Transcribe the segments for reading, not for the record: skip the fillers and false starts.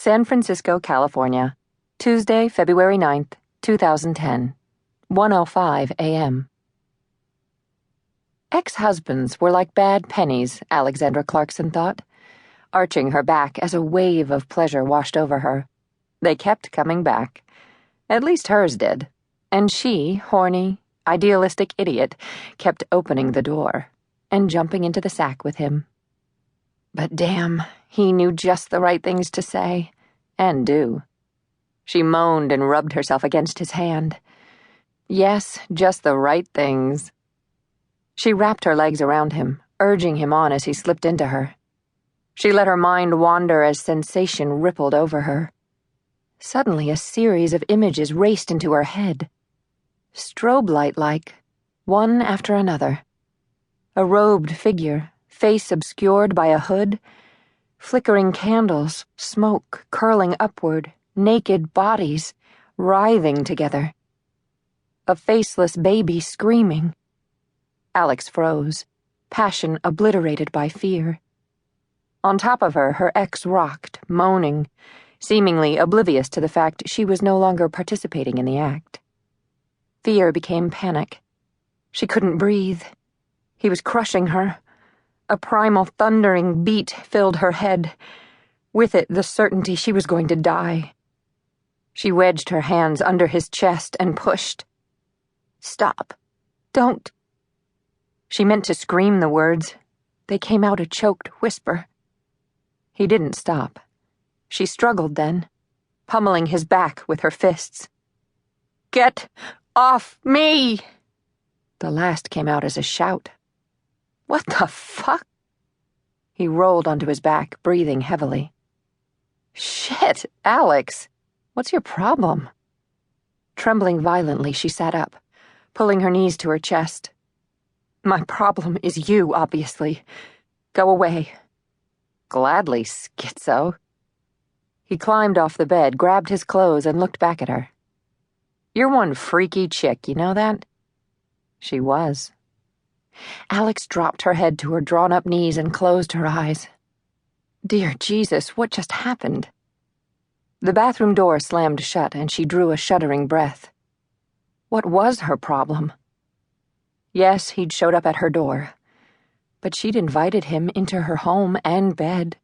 San Francisco, California, Tuesday, February 9th, 2010, 1:05 a.m. Ex-husbands were like bad pennies, Alexandra Clarkson thought, arching her back as a wave of pleasure washed over her. They kept coming back. At least hers did. And she, horny, idealistic idiot, kept opening the door and jumping into the sack with him. But damn, he knew just the right things to say and do. She moaned and rubbed herself against his hand. Yes, just the right things. She wrapped her legs around him, urging him on as he slipped into her. She let her mind wander as sensation rippled over her. Suddenly, a series of images raced into her head. Strobe light-like, one after another. A robed figure, face obscured by a hood, flickering candles, smoke curling upward, naked bodies, writhing together. A faceless baby screaming. Alex froze, passion obliterated by fear. On top of her, her ex rocked, moaning, seemingly oblivious to the fact she was no longer participating in the act. Fear became panic. She couldn't breathe. He was crushing her. A primal thundering beat filled her head. With it, the certainty she was going to die. She wedged her hands under his chest and pushed. Stop. Don't. She meant to scream the words. They came out a choked whisper. He didn't stop. She struggled then, pummeling his back with her fists. Get off me! The last came out as a shout. What the fuck? He rolled onto his back, breathing heavily. Shit, Alex, what's your problem? Trembling violently, she sat up, pulling her knees to her chest. My problem is you, obviously. Go away. Gladly, schizo. He climbed off the bed, grabbed his clothes, and looked back at her. You're one freaky chick, you know that? She was. Alex dropped her head to her drawn-up knees and closed her eyes. Dear Jesus, what just happened? The bathroom door slammed shut, and she drew a shuddering breath. What was her problem? Yes, he'd showed up at her door. But she'd invited him into her home and bed.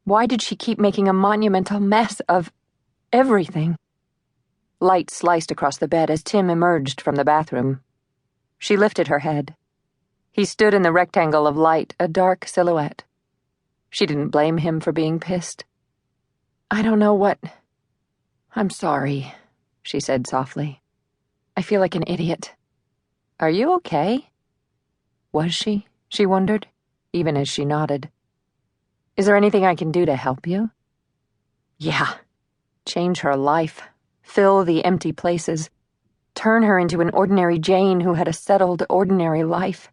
Why did she keep making a monumental mess of everything? Light sliced across the bed as Tim emerged from the bathroom. She lifted her head. He stood in the rectangle of light, a dark silhouette. She didn't blame him for being pissed. I don't know what... I'm sorry, she said softly. I feel like an idiot. Are you okay? Was she? She wondered, even as she nodded. Is there anything I can do to help you? Yeah. Change her life. Fill the empty places. Turn her into an ordinary Jane who had a settled, ordinary life.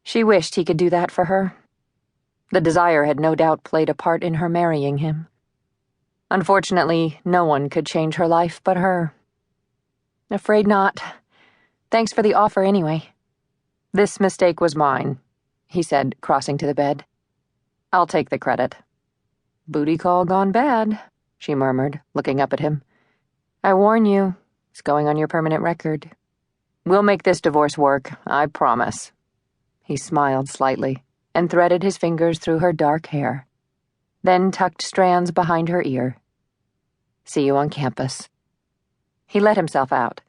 She wished he could do that for her. The desire had no doubt played a part in her marrying him. Unfortunately, no one could change her life but her. Afraid not. Thanks for the offer anyway. This mistake was mine, he said, crossing to the bed. I'll take the credit. Booty call gone bad, she murmured, looking up at him. I warn you, it's going on your permanent record. We'll make this divorce work, I promise. He smiled slightly and threaded his fingers through her dark hair, then tucked strands behind her ear. See you on campus. He let himself out.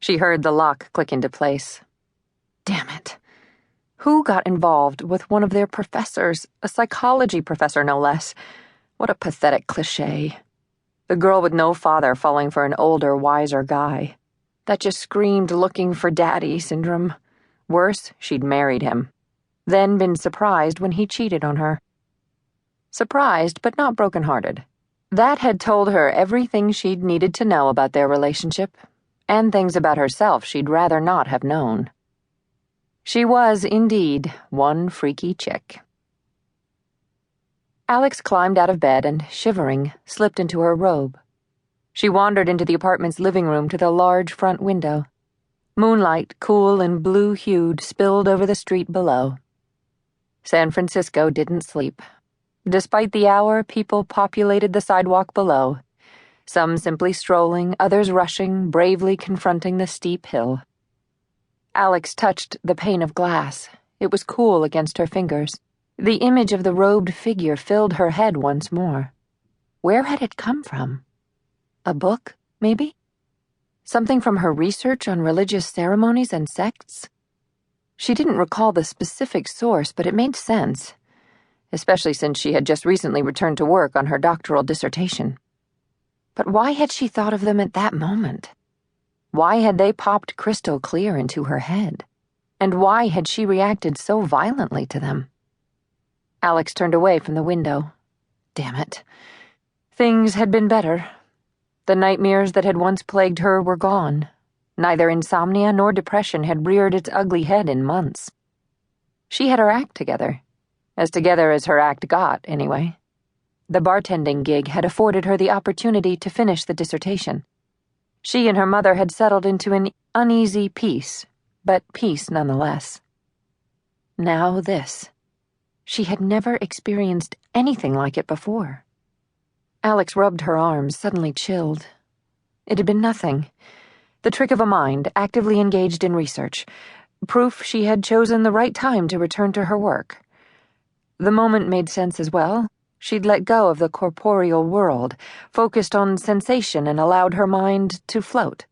She heard the lock click into place. Damn it. Who got involved with one of their professors, a psychology professor no less? What a pathetic cliché. The girl with no father falling for an older, wiser guy. That just screamed looking for daddy syndrome. Worse, she'd married him. Then been surprised when he cheated on her. Surprised, but not broken-hearted. That had told her everything she'd needed to know about their relationship, and things about herself she'd rather not have known. She was, indeed, one freaky chick. Alex climbed out of bed and, shivering, slipped into her robe. She wandered into the apartment's living room to the large front window. Moonlight, cool and blue-hued, spilled over the street below. San Francisco didn't sleep. Despite the hour, people populated the sidewalk below, some simply strolling, others rushing, bravely confronting the steep hill. Alex touched the pane of glass. It was cool against her fingers. The image of the robed figure filled her head once more. Where had it come from? A book, maybe? Something from her research on religious ceremonies and sects? She didn't recall the specific source, but it made sense, especially since she had just recently returned to work on her doctoral dissertation. But why had she thought of them at that moment? Why had they popped crystal clear into her head? And why had she reacted so violently to them? Alex turned away from the window. Damn it. Things had been better. The nightmares that had once plagued her were gone. Neither insomnia nor depression had reared its ugly head in months. She had her act together as her act got, anyway. The bartending gig had afforded her the opportunity to finish the dissertation. She and her mother had settled into an uneasy peace, but peace nonetheless. Now this. She had never experienced anything like it before. Alex rubbed her arms, suddenly chilled. It had been nothing. The trick of a mind, actively engaged in research. Proof she had chosen the right time to return to her work. The moment made sense as well. She'd let go of the corporeal world, focused on sensation, and allowed her mind to float.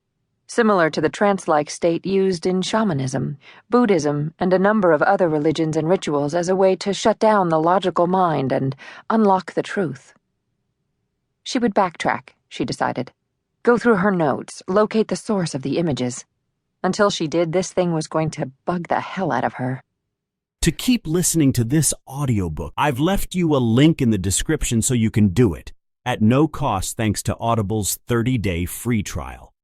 Similar to the trance-like state used in shamanism, Buddhism, and a number of other religions and rituals as a way to shut down the logical mind and unlock the truth. She would backtrack, she decided. Go through her notes, locate the source of the images. Until she did, this thing was going to bug the hell out of her. To keep listening to this audiobook, I've left you a link in the description so you can do it, at no cost thanks to Audible's 30-day free trial.